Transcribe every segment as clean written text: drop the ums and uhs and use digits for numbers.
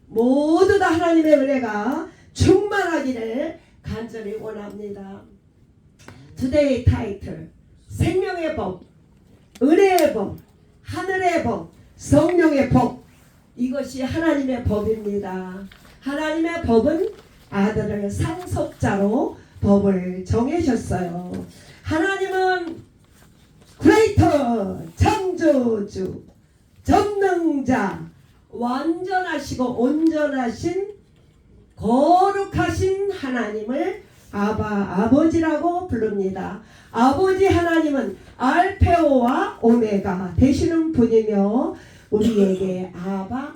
모두 다 하나님의 은혜가 충만하기를 간절히 원합니다. Today 타이틀 생명의 법, 은혜의 법, 하늘의 법, 성령의 법, 이것이 하나님의 법입니다. 하나님의 법은 아들을 상속자로 법을 정하셨어요. 하나님은 크리에이터, 창조주, 전능자, 완전하시고 온전하신 거룩하신 하나님을 아버지라고 부릅니다. 아버지 하나님은 알페오와 오메가 되시는 분이며 우리에게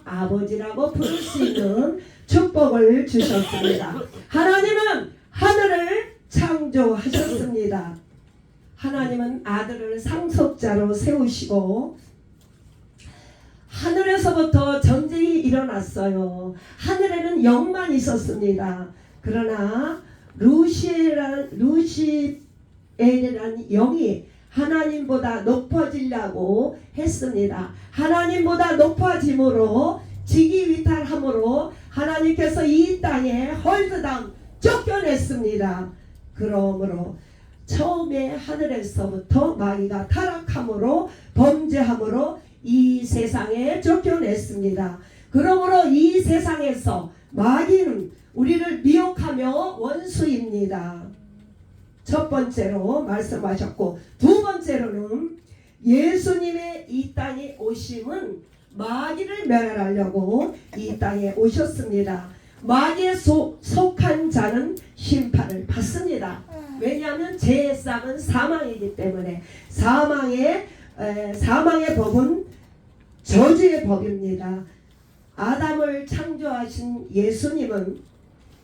아버지라고 부를 수 있는 축복을 주셨습니다. 하나님은 하늘을 창조하셨습니다. 하나님은 아들을 상속자로 세우시고 하늘에서부터 전쟁이 일어났어요. 하늘에는 영만 있었습니다. 그러나 루시엘이라는 영이 하나님보다 높아지려고 했습니다. 하나님보다 높아짐으로 직위위탈함으로 하나님께서 이 땅에 헐드다운 쫓겨냈습니다. 그러므로 처음에 하늘에서부터 마귀가 타락함으로 범죄함으로 이 세상에 쫓겨냈습니다. 그러므로 이 세상에서 마귀는 우리를 미혹하며 원수입니다. 첫 번째로 말씀하셨고, 두 번째로는 예수님의 이 땅에 오심은 마귀를 멸하려고 이 땅에 오셨습니다. 마귀에 속한 자는 심판을 받습니다. 왜냐하면 죄의 싹은 사망이기 때문에 사망의 법은 저주의 법입니다. 아담을 창조하신 예수님은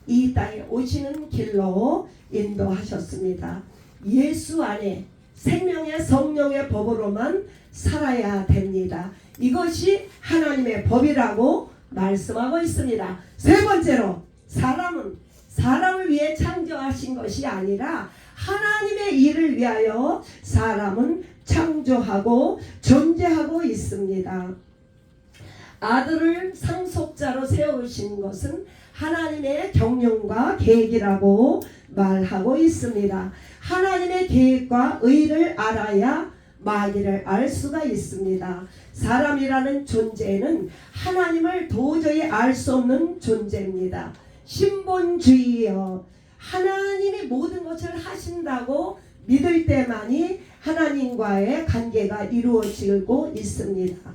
이 땅에 오시는 길로 인도하셨습니다. 예수 안에 생명의 성령의 법으로만 살아야 됩니다. 이것이 하나님의 법이라고 말씀하고 있습니다. 세 번째로 사람은 사람을 위해 창조하신 것이 아니라 하나님의 일을 위하여 사람은 창조하고 존재하고 있습니다. 아들을 상속자로 세우신 것은 하나님의 경륜과 계획이라고 말하고 있습니다. 하나님의 계획과 의를 알아야 마귀를 알 수가 있습니다. 사람이라는 존재는 하나님을 도저히 알 수 없는 존재입니다. 신본주의여, 하나님이 모든 것을 하신다고 믿을 때만이 하나님과의 관계가 이루어지고 있습니다.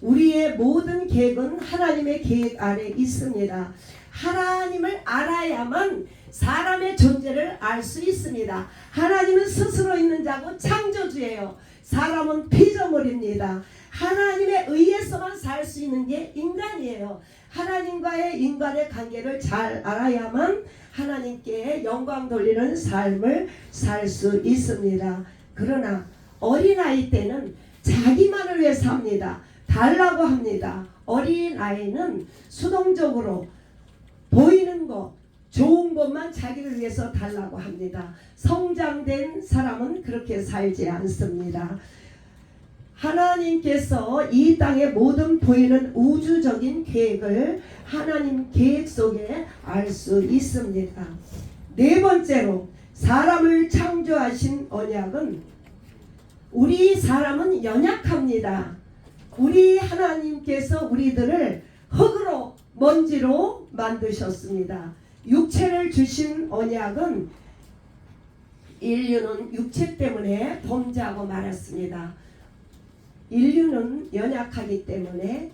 우리의 모든 계획은 하나님의 계획 안에 있습니다. 하나님을 알아야만 사람의 존재를 알 수 있습니다. 하나님은 스스로 있는 자고 창조주예요. 사람은 피조물입니다. 하나님에 의해서만 살 수 있는 게 인간이에요. 하나님과의 인간의 관계를 잘 알아야만 하나님께 영광 돌리는 삶을 살 수 있습니다. 그러나 어린아이 때는 자기만을 위해 삽니다. 달라고 합니다. 어린아이는 수동적으로 보이는 것, 좋은 것만 자기를 위해서 달라고 합니다. 성장된 사람은 그렇게 살지 않습니다. 하나님께서 이 땅에 모든 보이는 우주적인 계획을 하나님 계획 속에 알 수 있습니다. 네 번째로 사람을 창조하신 언약은 우리 사람은 연약합니다. 우리 하나님께서 우리들을 흙으로 먼지로 만드셨습니다. 육체를 주신 언약은 인류는 육체 때문에 범죄하고 말았습니다. 인류는 연약하기 때문에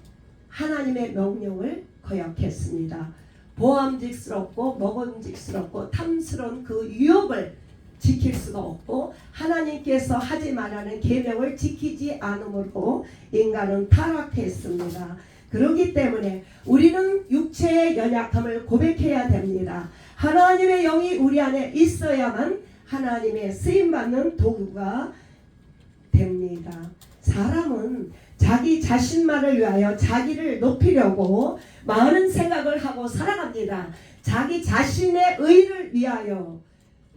하나님의 명령을 거역했습니다. 보암직스럽고 먹음직스럽고 탐스러운 그 유혹을 지킬 수가 없고 하나님께서 하지 말라는 계명을 지키지 않으므로 인간은 타락했습니다. 그렇기 때문에 우리는 육체의 연약함을 고백해야 됩니다. 하나님의 영이 우리 안에 있어야만 하나님의 쓰임받는 도구가 됩니다. 사람은 자기 자신만을 위하여 자기를 높이려고 많은 생각을 하고 살아갑니다. 자기 자신의 의를 위하여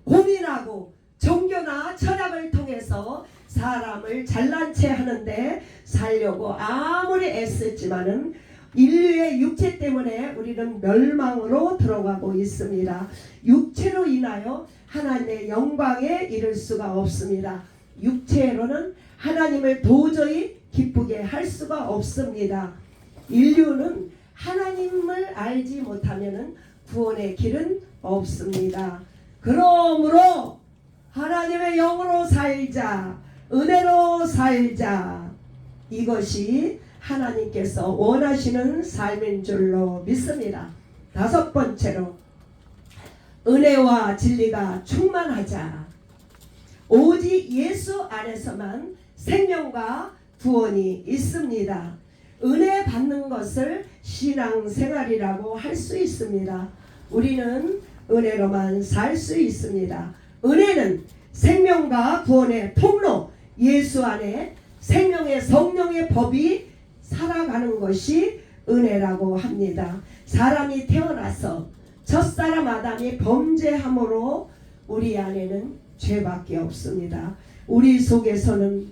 고민하고 종교나 철학을 통해서 사람을 잘난 체 하는데 살려고 아무리 애쓰지만은 인류의 육체 때문에 우리는 멸망으로 들어가고 있습니다. 육체로 인하여 하나님의 영광에 이를 수가 없습니다. 육체로는 하나님을 도저히 기쁘게 할 수가 없습니다. 인류는 하나님을 알지 못하면 구원의 길은 없습니다. 그러므로 하나님의 영으로 살자, 은혜로 살자, 이것이 하나님께서 원하시는 삶인 줄로 믿습니다. 다섯 번째로 은혜와 진리가 충만하자. 오직 예수 안에서만 생명과 구원이 있습니다. 은혜 받는 것을 신앙생활이라고 할 수 있습니다. 우리는 은혜로만 살 수 있습니다. 은혜는 생명과 구원의 통로, 예수 안에 생명의 성령의 법이 살아가는 것이 은혜라고 합니다. 사람이 태어나서 첫사람 아담이 범죄함으로 우리 안에는 죄밖에 없습니다. 우리 속에서는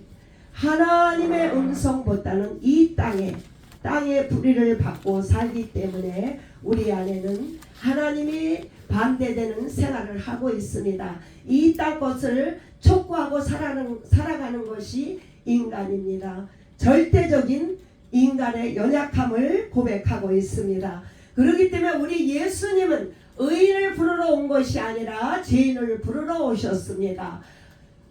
하나님의 음성보다는 이 땅의 불의를 받고 살기 때문에 우리 안에는 하나님이 반대되는 생활을 하고 있습니다. 이 땅 것을 촉구하고 살아가는 것이 인간입니다. 절대적인 인간의 연약함을 고백하고 있습니다. 그렇기 때문에 우리 예수님은 의인을 부르러 온 것이 아니라 죄인을 부르러 오셨습니다.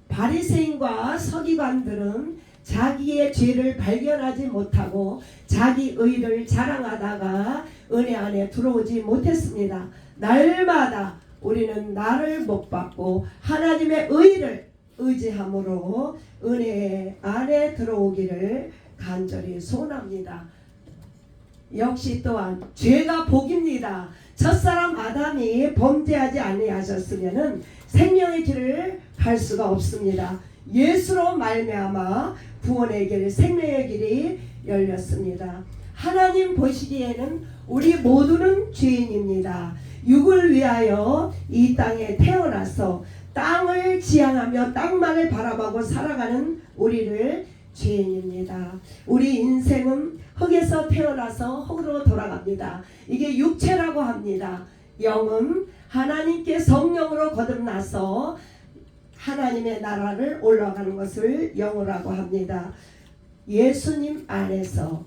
바리새인과 서기관들은 자기의 죄를 발견하지 못하고 자기 의를 자랑하다가 은혜 안에 들어오지 못했습니다. 날마다 우리는 나를 못 받고 하나님의 의를 의지함으로 은혜 안에 들어오기를 간절히 소원합니다. 역시 또한 죄가 복입니다. 첫사람 아담이 범죄하지 아니하셨으면 생명의 길을 갈 수가 없습니다. 예수로 말미암아 구원의 길, 생명의 길이 열렸습니다. 하나님 보시기에는 우리 모두는 죄인입니다. 육을 위하여 이 땅에 태어나서 땅을 지향하며 땅만을 바라보고 살아가는 우리를 죄인입니다. 우리 인생은 흙에서 태어나서 흙으로 돌아갑니다. 이게 육체라고 합니다. 영은 하나님께 성령으로 거듭나서 하나님의 나라를 올라가는 것을 영으라고 합니다. 예수님 안에서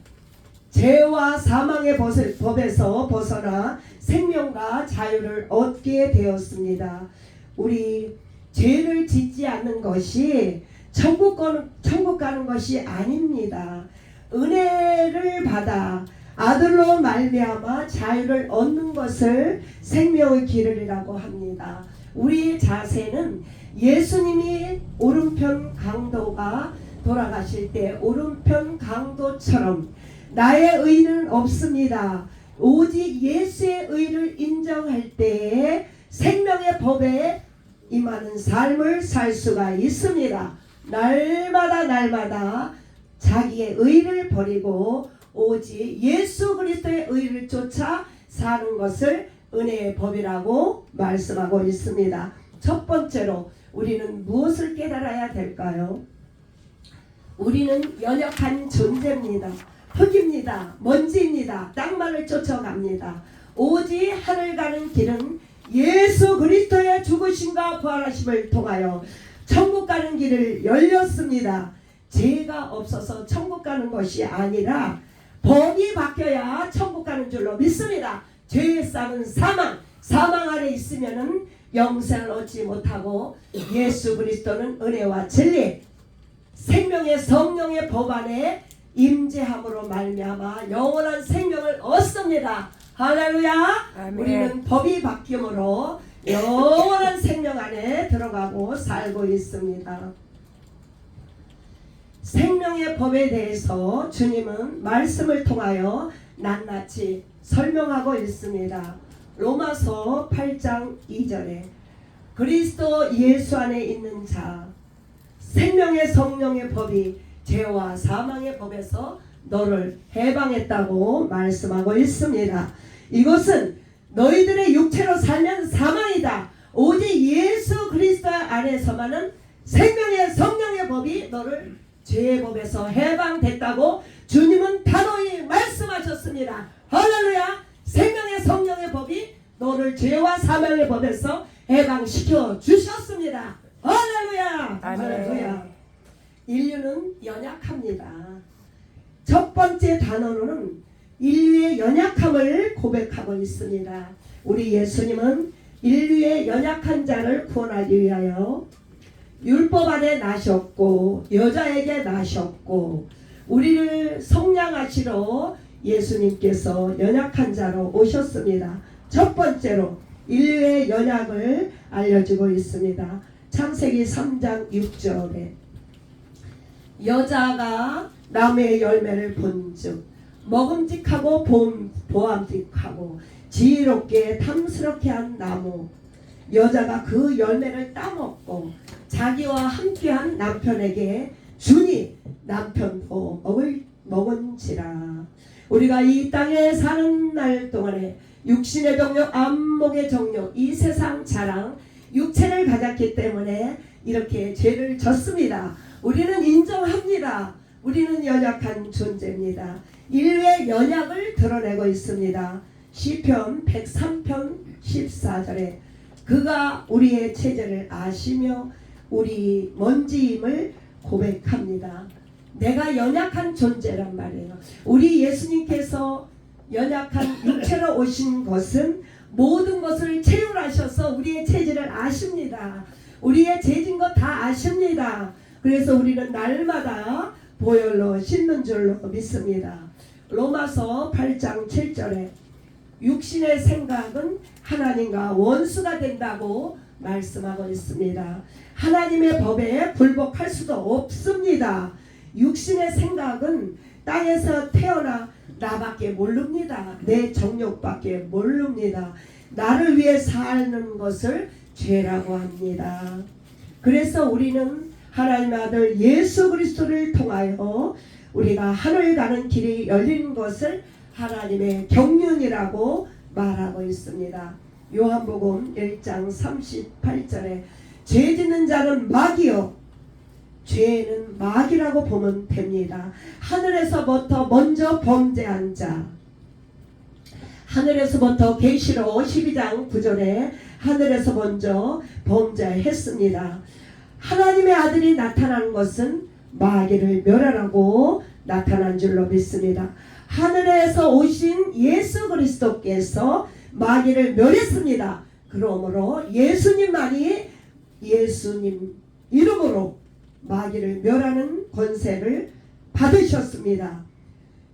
죄와 사망의 법에서 벗어나 생명과 자유를 얻게 되었습니다. 우리 죄를 짓지 않는 것이 천국 가는 것이 아닙니다. 은혜를 받아 아들로 말미암아 자유를 얻는 것을 생명의 길이라고 합니다. 우리의 자세는 예수님이 오른편 강도가 돌아가실 때 오른편 강도처럼 나의 의는 없습니다. 오직 예수의 의를 인정할 때에 생명의 법에 임하는 삶을 살 수가 있습니다. 날마다 자기의 의를 버리고 오직 예수 그리스도의 의를 쫓아 사는 것을 은혜의 법이라고 말씀하고 있습니다. 첫 번째로 우리는 무엇을 깨달아야 될까요? 우리는 연약한 존재입니다. 흙입니다. 먼지입니다. 땅만을 쫓아갑니다. 오직 하늘 가는 길은 예수 그리스도의 죽으심과 부활하심을 통하여 천국 가는 길을 열렸습니다. 죄가 없어서 천국 가는 것이 아니라 법이 바뀌어야 천국 가는 줄로 믿습니다. 죄의 싹은 사망 안에 있으면은 영생을 얻지 못하고 예수 그리스도는 은혜와 진리 생명의 성령의 법 안에 임재함으로 말미암아 영원한 생명을 얻습니다. 할렐루야. 아멘. 우리는 법이 바뀌므로 영원한 생명 안에 들어가고 살고 있습니다. 생명의 법에 대해서 주님은 말씀을 통하여 낱낱이 설명하고 있습니다. 로마서 8장 2절에 그리스도 예수 안에 있는 자 생명의 성령의 법이 죄와 사망의 법에서 너를 해방했다고 말씀하고 있습니다. 이것은 너희들의 육체로 살면 사망이다. 오직 예수 그리스도 안에서만은 생명의 성령의 법이 너를 죄의 법에서 해방됐다고 주님은 단호히 말씀하셨습니다. 주셨습니다. 할렐루야. 생명의 성령의 법이 너를 죄와 사망의 법에서 해방시켜 주셨습니다. 할렐루야. 할렐루야. 인류는 연약합니다. 첫 번째 단어로는 인류의 연약함을 고백하고 있습니다. 우리 예수님은 인류의 연약한 자를 구원하기 위하여 율법 안에 나셨고 여자에게 나셨고 우리를 속량하시러 예수님께서 연약한 자로 오셨습니다. 첫 번째로 인류의 연약을 알려주고 있습니다. 창세기 3장 6절에 여자가 나무의 열매를 본즉 먹음직하고 보암직하고 지혜롭게 탐스럽게 한 나무, 여자가 그 열매를 따먹고 자기와 함께한 남편에게 주니 남편도 먹은지라. 우리가 이 땅에 사는 날 동안에 육신의 정욕, 안목의 정욕, 이 세상 자랑, 육체를 가졌기 때문에 이렇게 죄를 졌습니다. 우리는 인정합니다. 우리는 연약한 존재입니다. 인류의 연약을 드러내고 있습니다. 시편 103편 14절에 그가 우리의 체질을 아시며 우리 먼지임을 고백합니다. 내가 연약한 존재란 말이에요. 우리 예수님께서 연약한 육체로 오신 것은 모든 것을 체휼하셔서 우리의 체질을 아십니다. 우리의 죄진 것 다 아십니다. 그래서 우리는 날마다 보혈로 씻는 줄로 믿습니다. 로마서 8장 7절에 육신의 생각은 하나님과 원수가 된다고 말씀하고 있습니다. 하나님의 법에 불복할 수도 없습니다. 육신의 생각은 땅에서 태어나 나밖에 모릅니다. 내 정욕밖에 모릅니다. 나를 위해 사는 것을 죄라고 합니다. 그래서 우리는 하나님의 아들 예수 그리스도를 통하여 우리가 하늘 가는 길이 열린 것을 하나님의 경륜이라고 말하고 있습니다. 요한복음 1장 38절에 죄 짓는 자는 마귀요 죄는 마귀라고 보면 됩니다. 하늘에서부터 먼저 범죄한 자, 하늘에서부터 계시록 12장 9절에 하늘에서 먼저 범죄했습니다. 하나님의 아들이 나타난 것은 마귀를 멸하라고 나타난 줄로 믿습니다. 하늘에서 오신 예수 그리스도께서 마귀를 멸했습니다. 그러므로 예수님만이 예수님 이름으로 마귀를 멸하는 권세를 받으셨습니다.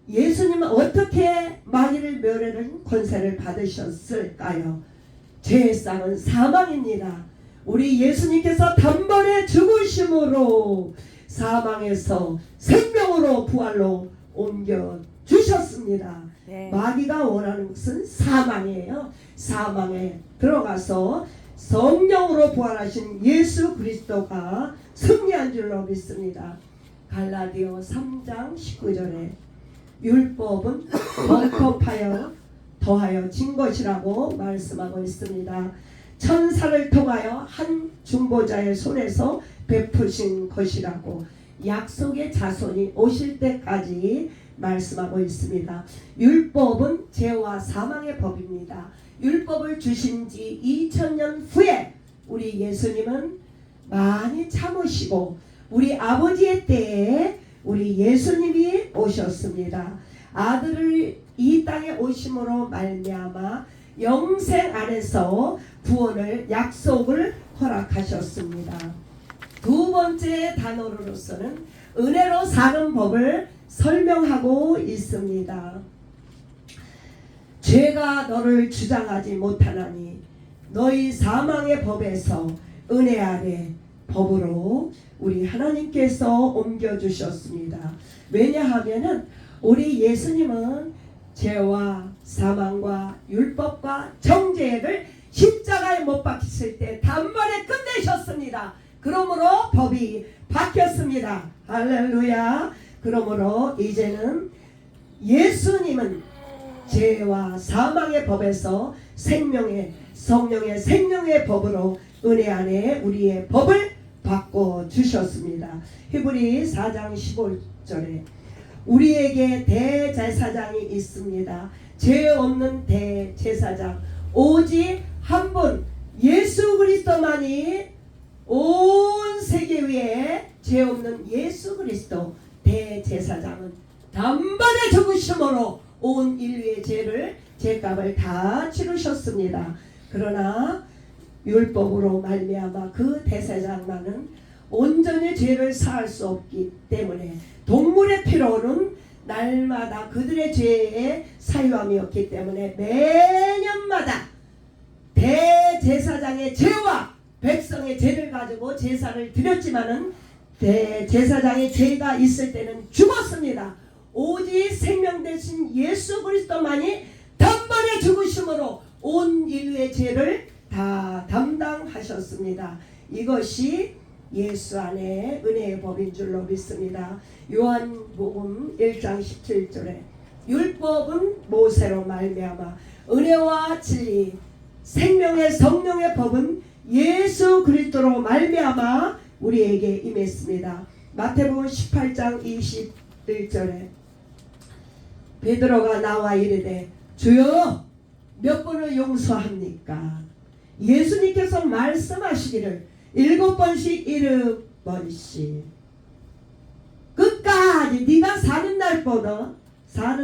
예수님은 어떻게 마귀를 멸하는 권세를 받으셨을까요? 죄의 쌍은 사망입니다. 우리 예수님께서 단번에 죽으심으로 사망에서 생명으로 부활로 옮겨 주셨습니다. 네. 마귀가 원하는 것은 사망이에요. 사망에 들어가서 성령으로 부활하신 예수 그리스도가 승리한 줄로 믿습니다. 갈라디아 3장 19절에 율법은 벙커파여 더하여 진 것이라고 말씀하고 있습니다. 천사를 통하여 한 중보자의 손에서 베푸신 것이라고 약속의 자손이 오실 때까지 말씀하고 있습니다. 율법은 죄와 사망의 법입니다. 율법을 주신 지 2000년 후에 우리 예수님은 많이 참으시고 우리 아버지의 때에 우리 예수님이 오셨습니다. 아들을 이 땅에 오심으로 말미암아 영생 안에서 구원을 약속을 허락하셨습니다. 두 번째 단어로서는 은혜로 사는 법을 설명하고 있습니다. 죄가 너를 주장하지 못하나니 너희 사망의 법에서 은혜 아래 법으로 우리 하나님께서 옮겨주셨습니다. 왜냐하면은 우리 예수님은 죄와 사망과 율법과 정죄를 십자가에 못 박혔을 때 단번에 끝내셨습니다. 그러므로 법이 바뀌었습니다. 할렐루야. 그러므로 이제는 예수님은 죄와 사망의 법에서 생명의 성령의 생명의 법으로 은혜 안에 우리의 법을 바꿔 주셨습니다. 히브리 4장 15절에 우리에게 대제사장이 있습니다. 죄 없는 대제사장 오직 한 분 예수 그리스도만이 온 세계 위에 죄 없는 예수 그리스도 대제사장은 단번에 죽으심으로 온 인류의 죄를 죄값을 다 치르셨습니다. 그러나 율법으로 말미암아 그 대제사장만은 온전히 죄를 사할 수 없기 때문에 동물의 피로는 날마다 그들의 죄의 사유함이었기 때문에 매년마다 대제사장의 죄와 백성의 죄를 가지고 제사를 드렸지만은 대제사장의 죄가 있을 때는 죽었습니다. 오직 생명 대신 예수 그리스도만이 단번에 죽으심으로 온 인류의 죄를 다 담당하셨습니다. 이것이 예수 안에 은혜의 법인 줄로 믿습니다. 요한복음 1장 17절에 율법은 모세로 말미암아 은혜와 진리 생명의 성령의 법은 예수 그리스도로 말미암아 우리에게 임했습니다. 마태복음 18장 21절에 베드로가 나와 이르되 주여 몇 번을 용서합니까? 예수님께서 말씀하시기를 7번씩 7번씩 끝까지 네가 사는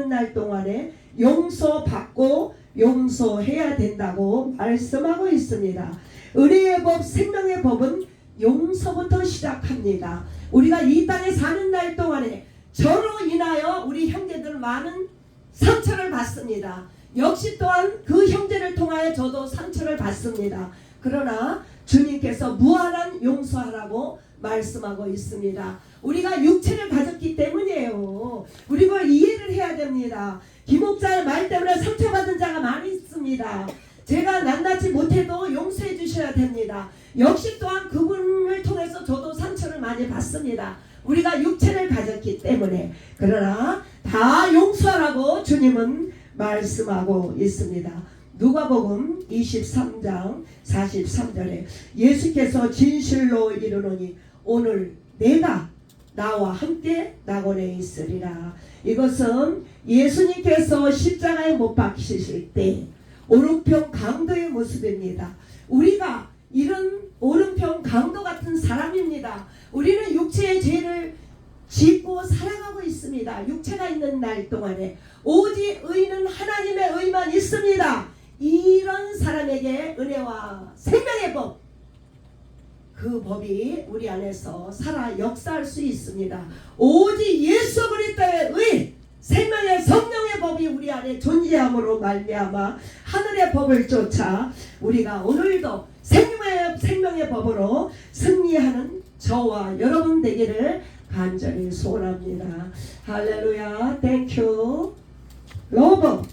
날 동안에 용서받고 용서해야 된다고 말씀하고 있습니다. 은혜의 법 생명의 법은 용서부터 시작합니다. 우리가 이 땅에 사는 날 동안에 저로 인하여 우리 형제들 많은 상처를 받습니다. 역시 또한 그 형제를 통하여 저도 상처를 받습니다. 그러나 주님께서 무한한 용서하라고 말씀하고 있습니다. 우리가 육체를 가졌기 때문이에요. 우리가 이해를 해야 됩니다. 김목자의 말 때문에 상처받은 자가 많이 있습니다. 제가 낱낱이 못해도 용서해 주셔야 됩니다. 역시 또한 그분을 통해서 저도 상처를 많이 받습니다. 우리가 육체를 가졌기 때문에. 그러나 다 용서하라고 주님은 말씀하고 있습니다. 누가복음 23장 43절에 예수께서 진실로 이르노니 오늘 내가 나와 함께 낙원에 있으리라. 이것은 예수님께서 십자가에 못 박히실 때 오른편 강도의 모습입니다. 우리가 이런 오른편 강도 같은 사람입니다. 우리는 육체의 죄를 짓고 살아가고 있습니다. 육체가 있는 날 동안에 오직 의는 하나님의 의만 있습니다. 이런 사람에게 은혜와 생명의 법, 그 법이 우리 안에서 살아 역사할 수 있습니다. 오직 예수 그리스도의 의, 생명의 성령의 법이 우리 안에 존재함으로 말미암아 하늘의 법을 쫓아 우리가 오늘도 생명의 법으로 승리하는 저와 여러분 되기를 간절히 소원합니다. 할렐루야. 땡큐. 로봇